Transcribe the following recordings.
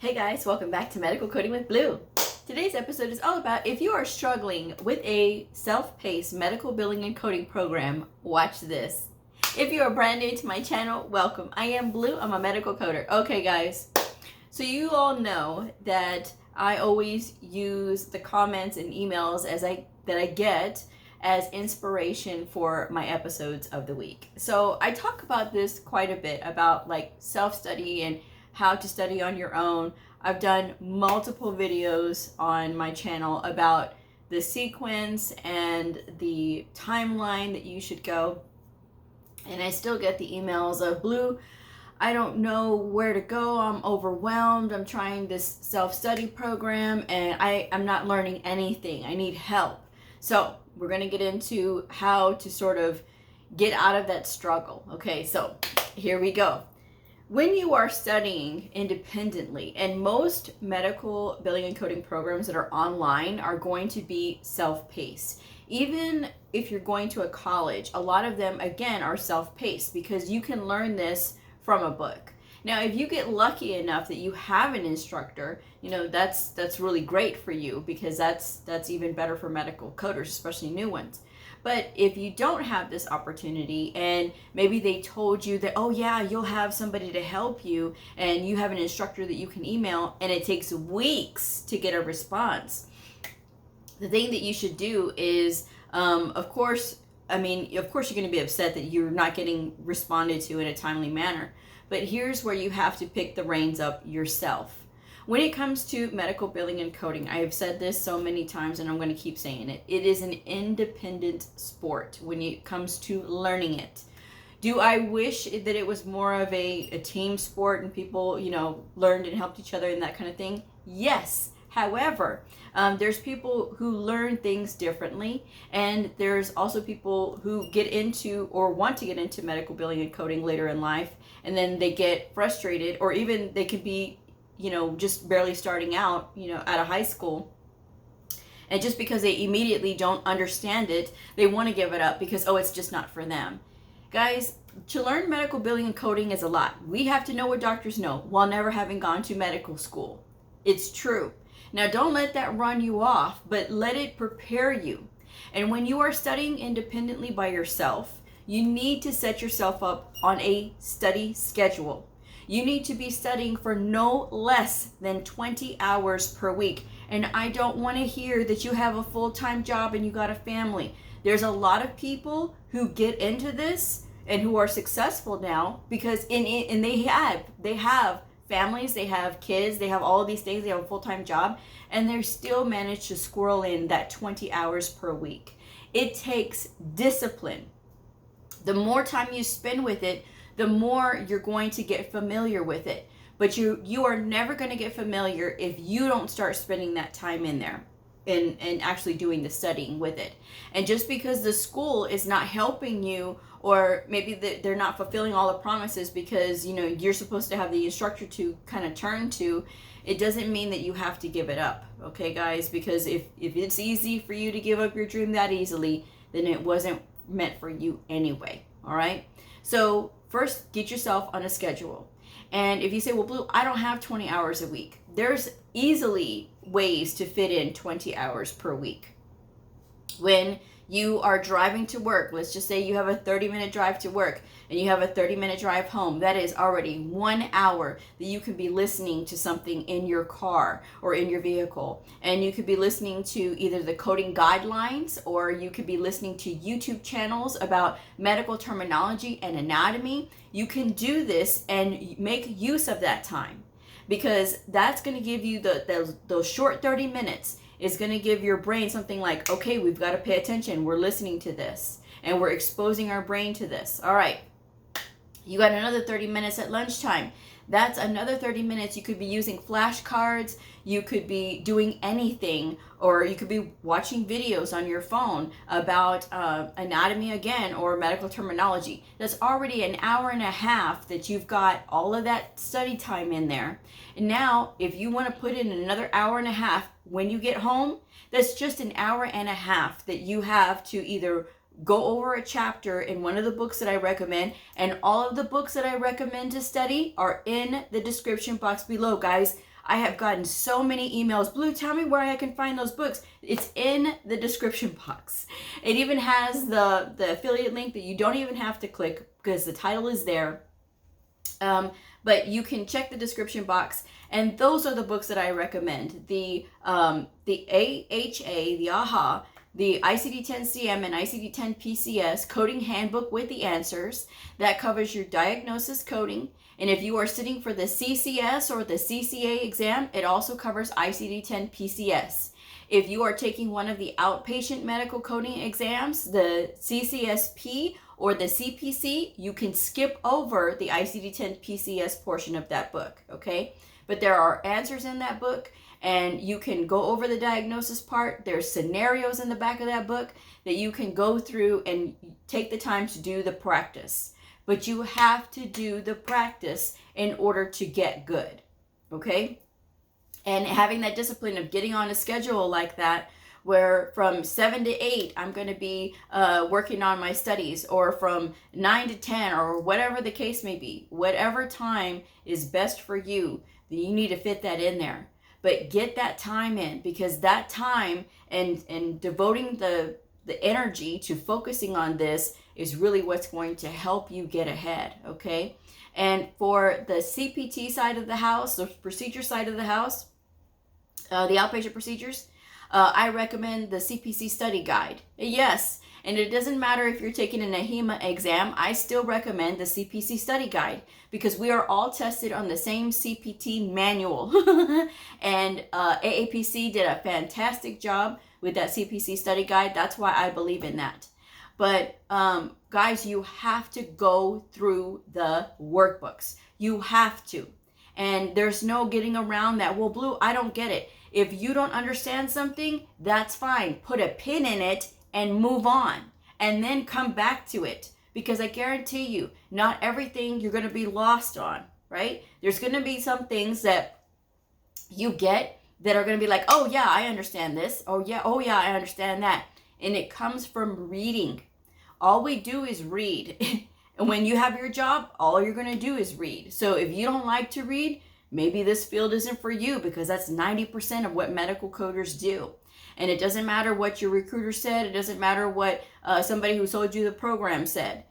Hey guys, welcome back to Medical Coding with Blue. Today's episode is all about if you are struggling with a self-paced medical billing and coding program, watch this. If you are brand new to my channel, welcome. I am Blue, I'm a medical coder. Okay guys, so you all know that I always use the comments and emails that I get as inspiration for my episodes of the week. So I talk about this quite a bit, about like self-study and how to study on your own. I've done multiple videos on my channel about the sequence and the timeline that you should go. And I still get the emails of, Blue, I don't know where to go. I'm overwhelmed. I'm trying this self-study program and I'm not learning anything. I need help. So we're going to get into how to sort of get out of that struggle. Okay, so here we go. When you are studying independently, and most medical billing and coding programs that are online are going to be self-paced. Even if you're going to a college, a lot of them, again, are self-paced because you can learn this from a book. Now, if you get lucky enough that you have an instructor, you know, that's really great for you because that's even better for medical coders, especially new ones. But if you don't have this opportunity and maybe they told you that, oh yeah, you'll have somebody to help you and you have an instructor that you can email and it takes weeks to get a response, the thing that you should do is, of course you're going to be upset that you're not getting responded to in a timely manner. But here's where you have to pick the reins up yourself. When it comes to medical billing and coding, I have said this so many times and I'm going to keep saying it. It is an independent sport when it comes to learning it. Do I wish that it was more of a team sport and people, you know, learned and helped each other and that kind of thing? Yes. However, there's people who learn things differently, and there's also people who get into or want to get into medical billing and coding later in life, and then they get frustrated, or even they could be, you know, just barely starting out, you know, out of high school. And just because they immediately don't understand it, they want to give it up because, oh, it's just not for them. Guys, to learn medical billing and coding is a lot. We have to know what doctors know while never having gone to medical school. It's true. Now, don't let that run you off, but let it prepare you. And when you are studying independently by yourself, you need to set yourself up on a study schedule. You need to be studying for no less than 20 hours per week. And I don't want to hear that you have a full-time job and you got a family. There's a lot of people who get into this and who are successful now because they have families, they have kids, they have all of these things, they have a full-time job, and they still manage to squirrel in that 20 hours per week. It takes discipline. The more time you spend with it, the more you're going to get familiar with it. But you are never going to get familiar if you don't start spending that time in there and actually doing the studying with it. And just because the school is not helping you, or maybe they're not fulfilling all the promises because, you know, you're supposed to have the instructor to kind of turn to, it doesn't mean that you have to give it up. Okay, guys? Because if it's easy for you to give up your dream that easily, then it wasn't meant for you anyway. All right? So first, get yourself on a schedule. And if you say, well, Blue, I don't have 20 hours a week. There's easily ways to fit in 20 hours per week. When you are driving to work, let's just say you have a 30-minute drive to work and you have a 30-minute drive home, that is already 1 hour that you could be listening to something in your car or in your vehicle. And you could be listening to either the coding guidelines, or you could be listening to YouTube channels about medical terminology and anatomy. You can do this and make use of that time, because that's going to give you those short 30 minutes is going to give your brain something like, okay, we've got to pay attention. We're listening to this and we're exposing our brain to this. All right. You got another 30 minutes at lunchtime. That's another 30 minutes. You could be using flashcards. You could be doing anything, or you could be watching videos on your phone about anatomy again, or medical terminology. That's already an hour and a half that you've got all of that study time in there. And now, if you want to put in another hour and a half when you get home, that's just an hour and a half that you have to either go over a chapter in one of the books that I recommend, and all of the books that I recommend to study are in the description box below, guys. I have gotten so many emails, Blue, tell me where I can find those books. It's in the description box. It even has the affiliate link that you don't even have to click because the title is there. But you can check the description box, and those are the books that I recommend. The AHA, the AHA, the ICD-10-CM and ICD-10-PCS Coding Handbook with the Answers. That covers your diagnosis coding. And if you are sitting for the CCS or the CCA exam, it also covers ICD-10-PCS. If you are taking one of the outpatient medical coding exams, the CCSP or the CPC, you can skip over the ICD-10-PCS portion of that book, okay? But there are answers in that book, and you can go over the diagnosis part. There's scenarios in the back of that book that you can go through and take the time to do the practice. But you have to do the practice in order to get good, okay? And having that discipline of getting on a schedule like that, where from 7 to 8, I'm going to be working on my studies, or from 9 to 10, or whatever the case may be, whatever time is best for you, then you need to fit that in there. But get that time in, because that time and devoting the energy to focusing on this is really what's going to help you get ahead, okay? And for the CPT side of the house, the procedure side of the house, the outpatient procedures, I recommend the CPC study guide. Yes, and it doesn't matter if you're taking an AHIMA exam, I still recommend the CPC study guide, because we are all tested on the same CPT manual. And AAPC did a fantastic job with that CPC study guide. That's why I believe in that. But guys, you have to go through the workbooks. You have to. And there's no getting around that. Well, Blue, I don't get it. If you don't understand something, that's fine. Put a pin in it and move on, and then come back to it, because I guarantee you, not everything you're going to be lost on, right? There's going to be some things that you get that are going to be like, oh yeah, I understand this. Oh yeah, I understand that. And it comes from reading. All we do is read. And when you have your job, all you're going to do is read. So if you don't like to read, maybe this field isn't for you, because that's 90% of what medical coders do. And it doesn't matter what your recruiter said. It doesn't matter what somebody who sold you the program said.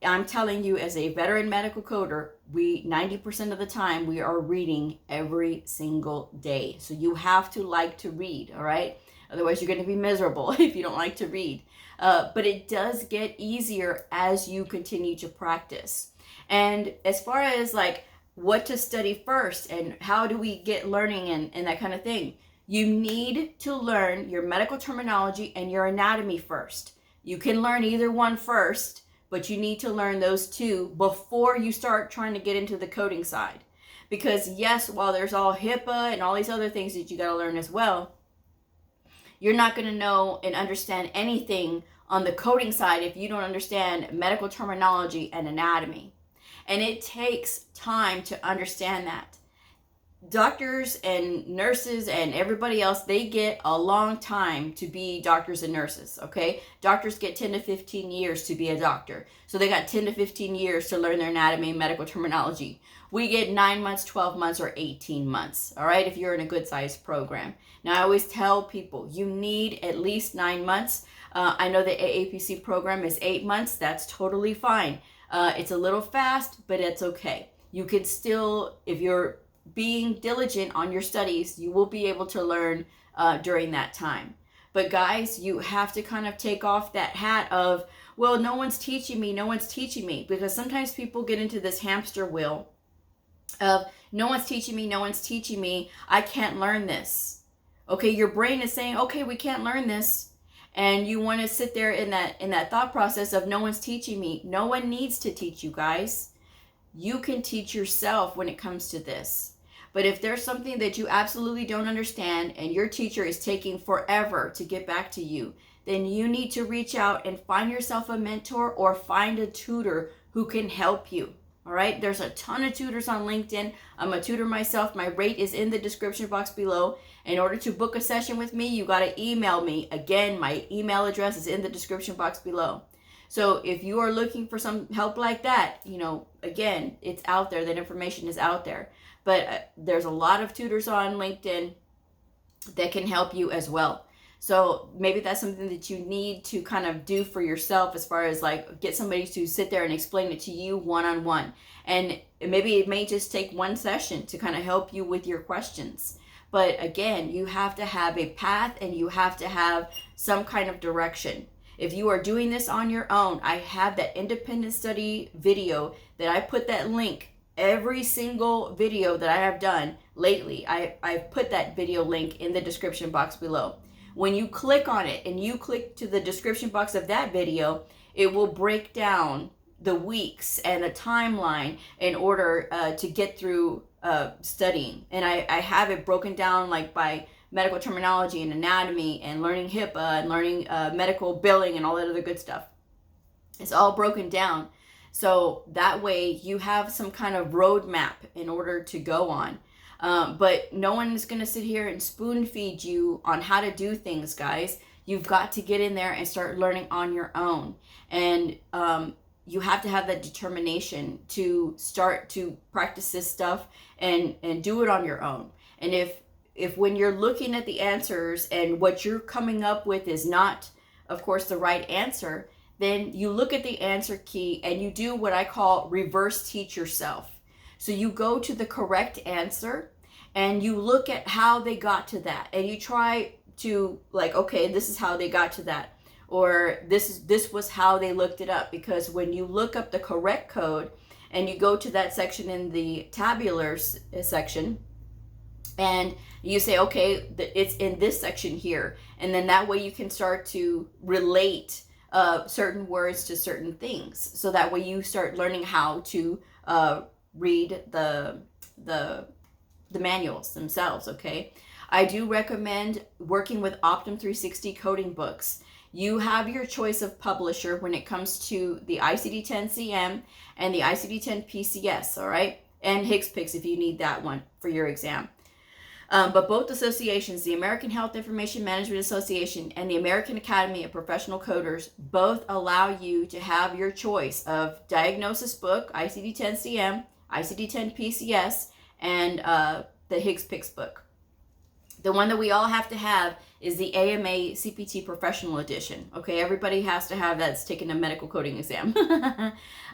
I'm telling you, as a veteran medical coder, 90% of the time, we are reading every single day. So you have to like to read, all right? Otherwise, you're going to be miserable if you don't like to read. But it does get easier as you continue to practice. And as far as like what to study first and how do we get learning and that kind of thing, you need to learn your medical terminology and your anatomy first. You can learn either one first, but you need to learn those two before you start trying to get into the coding side. Because yes, while there's all HIPAA and all these other things that you got to learn as well, you're not going to know and understand anything on the coding side if you don't understand medical terminology and anatomy. And it takes time to understand that. Doctors and nurses and everybody else, they get a long time to be doctors and nurses, okay? Doctors get 10 to 15 years to be a doctor. So they got 10 to 15 years to learn their anatomy and medical terminology. We get 9 months, 12 months, or 18 months, all right, if you're in a good sized program. Now, I always tell people, you need at least 9 months. I know the AAPC program is 8 months. That's totally fine. It's a little fast, but it's okay. You can still, if you're being diligent on your studies, you will be able to learn during that time. But guys, you have to kind of take off that hat of, well, no one's teaching me, because sometimes people get into this hamster wheel of no one's teaching me, I can't learn this. Okay, your brain is saying, okay, we can't learn this. And you want to sit there in that thought process of no one's teaching me. No one needs to teach you, guys. You can teach yourself when it comes to this. But if there's something that you absolutely don't understand and your teacher is taking forever to get back to you, then you need to reach out and find yourself a mentor or find a tutor who can help you. All right, there's a ton of tutors on LinkedIn. I'm a tutor myself. My rate is in the description box below. In order to book a session with me, you got to email me. Again, my email address is in the description box below. So if you are looking for some help like that, you know, again, it's out there. That information is out there. But there's a lot of tutors on LinkedIn that can help you as well. So maybe that's something that you need to kind of do for yourself, as far as like get somebody to sit there and explain it to you one-on-one. And maybe it may just take one session to kind of help you with your questions. But again, you have to have a path and you have to have some kind of direction. If you are doing this on your own, I have that independent study video that I put that link. Every single video that I have done lately, I've put that video link in the description box below. When you click on it and you click to the description box of that video, it will break down the weeks and a timeline in order to get through studying. And I have it broken down like by medical terminology and anatomy and learning HIPAA and learning medical billing and all that other good stuff. It's all broken down. So that way you have some kind of roadmap in order to go on. But no one is going to sit here and spoon feed you on how to do things, guys. You've got to get in there and start learning on your own. And you have to have that determination to start to practice this stuff and do it on your own. And if when you're looking at the answers and what you're coming up with is not, of course, the right answer, then you look at the answer key and you do what I call reverse teach yourself. So you go to the correct answer and you look at how they got to that, and you try to like, okay, this is how they got to that, or this was how they looked it up. Because when you look up the correct code and you go to that section in the tabular section and you say, okay, it's in this section here, and then that way you can start to relate certain words to certain things. So that way you start learning how to read the manuals themselves, okay? I do recommend working with Optum 360 coding books. You have your choice of publisher when it comes to the ICD-10-CM and the ICD-10-PCS, all right? And HCPCS if you need that one for your exam. But both associations, the American Health Information Management Association and the American Academy of Professional Coders, both allow you to have your choice of diagnosis book, ICD-10-CM, ICD-10-PCS, and the HCPCS book. The one that we all have to have is the AMA CPT Professional Edition. Okay, everybody has to have that. It's taking a medical coding exam.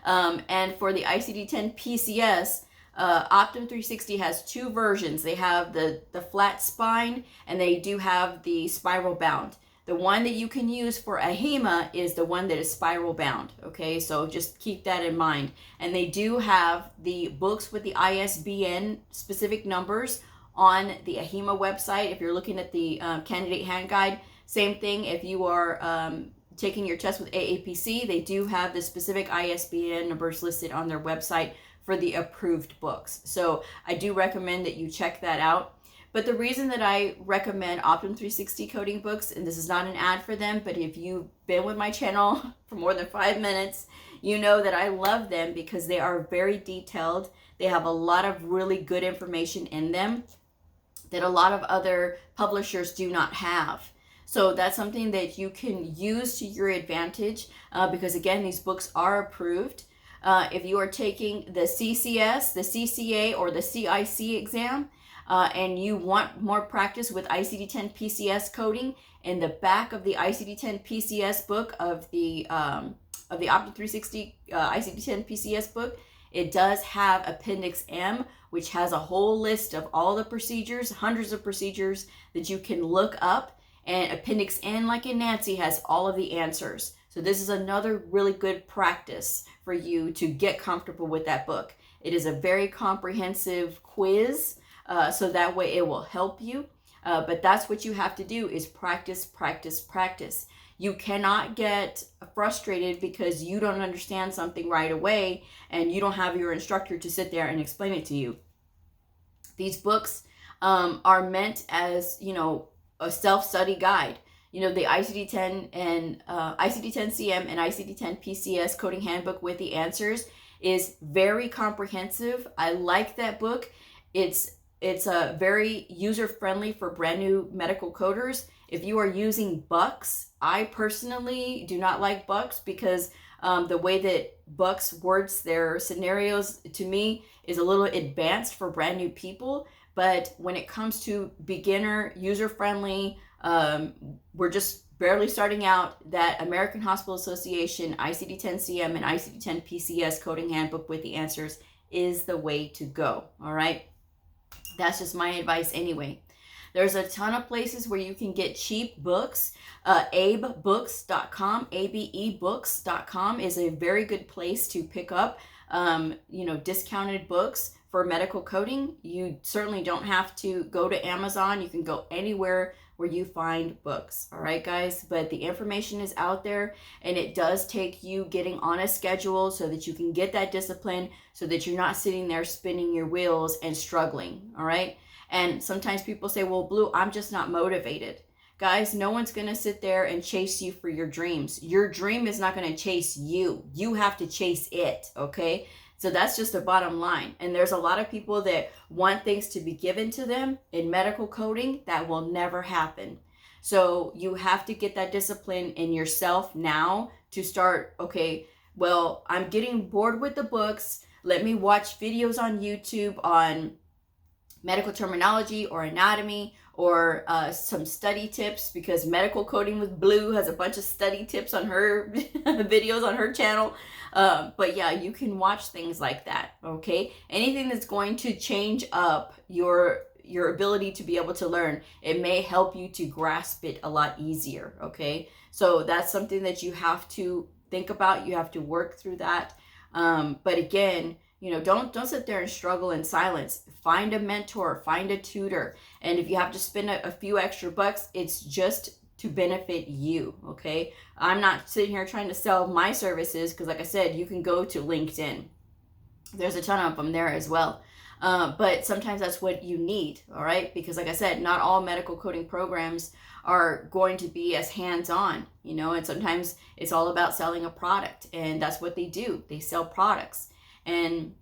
And for the ICD-10-PCS, Optum 360 has two versions. They have the flat spine, and they do have the spiral bound. The one that you can use for AHIMA is the one that is spiral bound. Okay, so just keep that in mind. And they do have the books with the ISBN specific numbers on the AHIMA website. If you're looking at the candidate hand guide, same thing. If you are taking your test with AAPC, they do have the specific ISBN numbers listed on their website for the approved books. So I do recommend that you check that out. But the reason that I recommend Optum 360 coding books, and this is not an ad for them, but if you've been with my channel for more than 5 minutes, you know that I love them because they are very detailed. They have a lot of really good information in them that a lot of other publishers do not have. So that's something that you can use to your advantage because again, these books are approved. If you are taking the CCS, the CCA, or the CIC exam, and you want more practice with ICD-10-PCS coding, in the back of the ICD-10-PCS book of the Optum 360 ICD-10-PCS book, it does have Appendix M, which has a whole list of all the procedures, hundreds of procedures that you can look up, and Appendix N, like in Nancy, has all of the answers. So this is another really good practice for you to get comfortable with that book. It is a very comprehensive quiz, so that way it will help you. But that's what you have to do is practice, practice, practice. You cannot get frustrated because you don't understand something right away and you don't have your instructor to sit there and explain it to you. These books are meant as, you know, a self-study guide. You know, the ICD-10 and ICD-10-CM and ICD-10-PCS coding handbook with the answers is very comprehensive. I like that book. It's very user-friendly for brand new medical coders. If you are using Bucks, I personally do not like Bucks because The way that Bucks words their scenarios, to me, is a little advanced for brand new people. But when it comes to beginner, user-friendly, we're just barely starting out, that American Hospital Association ICD-10-CM and ICD-10-PCS coding handbook with the answers is the way to go. All right. That's just my advice anyway. There's a ton of places where you can get cheap books. abebooks.com, abebooks.com is a very good place to pick up, discounted books for medical coding. You certainly don't have to go to Amazon. You can go anywhere where you find books. All right, guys, but the information is out there, and it does take you getting on a schedule so that you can get that discipline, so that you're not sitting there spinning your wheels and struggling. All right. And sometimes people say, well, Blue, I'm just not motivated. Guys, no one's going to sit there and chase you for your dreams. Your dream is not going to chase you. You have to chase it, okay? So that's just the bottom line. And there's a lot of people that want things to be given to them in medical coding. That will never happen. So you have to get that discipline in yourself now to start, okay, well, I'm getting bored with the books. Let me watch videos on YouTube on medical terminology or anatomy, or some study tips, because Medical Coding with Blue has a bunch of study tips on her videos on her channel. But yeah, you can watch things like that, okay? Anything that's going to change up your ability to be able to learn, it may help you to grasp it a lot easier, okay? So that's something that you have to think about. You have to work through that. But again, don't sit there and struggle in silence. Find a mentor, find a tutor. And if you have to spend a few extra bucks, it's just to benefit you, okay? I'm not sitting here trying to sell my services, because like I said, you can go to LinkedIn. There's a ton of them there as well. But sometimes that's what you need, all right? Because like I said, not all medical coding programs are going to be as hands-on, and sometimes it's all about selling a product, and that's what they do. They sell products. And,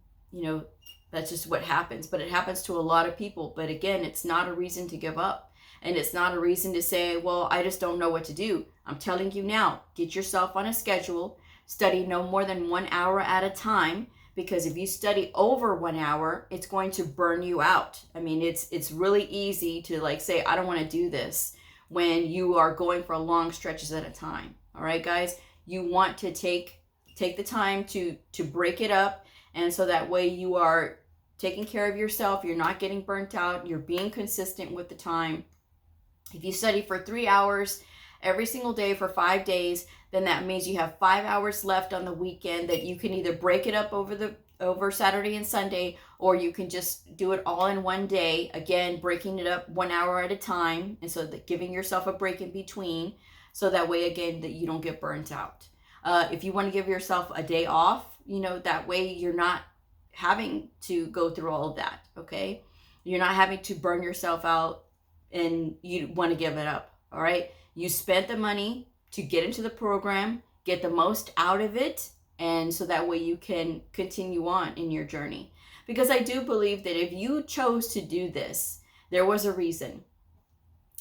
that's just what happens. But it happens to a lot of people. But again, it's not a reason to give up. And it's not a reason to say, well, I just don't know what to do. I'm telling you now, get yourself on a schedule. Study no more than 1 hour at a time. Because if you study over 1 hour, it's going to burn you out. I mean, it's really easy to say, I don't want to do this, when you are going for long stretches at a time. All right, guys, you want to take the time to break it up. And so that way you are taking care of yourself. You're not getting burnt out. You're being consistent with the time. If you study for 3 hours every single day for 5 days, then that means you have 5 hours left on the weekend that you can either break it up over Saturday and Sunday, or you can just do it all in one day. Again, breaking it up 1 hour at a time. And so that giving yourself a break in between. So that way, again, that you don't get burnt out. If you want to give yourself a day off, that way you're not having to go through all of that, okay? You're not having to burn yourself out and you want to give it up, all right? You spent the money to get into the program, get the most out of it, and so that way you can continue on in your journey. Because I do believe that if you chose to do this, there was a reason.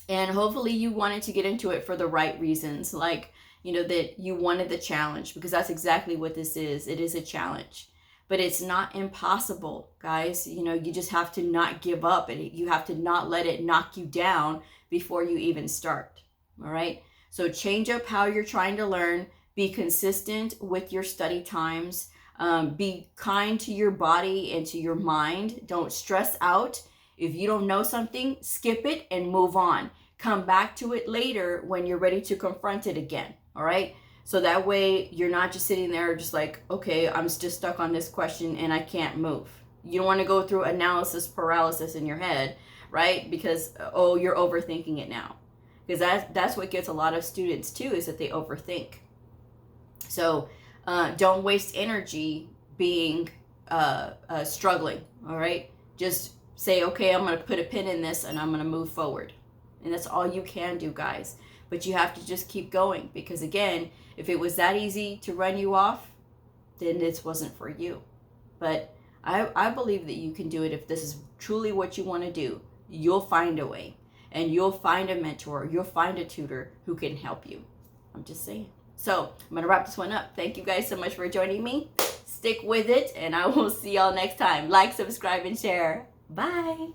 And hopefully you wanted to get into it for the right reasons, that you wanted the challenge, because that's exactly what this is. It is a challenge, but it's not impossible, guys. You just have to not give up, and you have to not let it knock you down before you even start. All right. So change up how you're trying to learn, be consistent with your study times, be kind to your body and to your mind. Don't stress out. If you don't know something, skip it and move on. Come back to it later when you're ready to confront it again. All right. So that way you're not just sitting there just like, okay, I'm just stuck on this question and I can't move. You don't want to go through analysis paralysis in your head, right? Because, oh, you're overthinking it now. Because that's what gets a lot of students too, is that they overthink. So don't waste energy being struggling. All right. Just say, okay, I'm going to put a pin in this and I'm going to move forward. And that's all you can do, guys. But you have to just keep going, because again, if it was that easy to run you off, then this wasn't for you. But I believe that you can do it. If this is truly what you want to do, you'll find a way, and you'll find a mentor, you'll find a tutor who can help you. I'm just saying. So I'm gonna wrap this one up. Thank you guys so much for joining me. Stick with it, and I will see y'all next time. Like, subscribe, and share. Bye.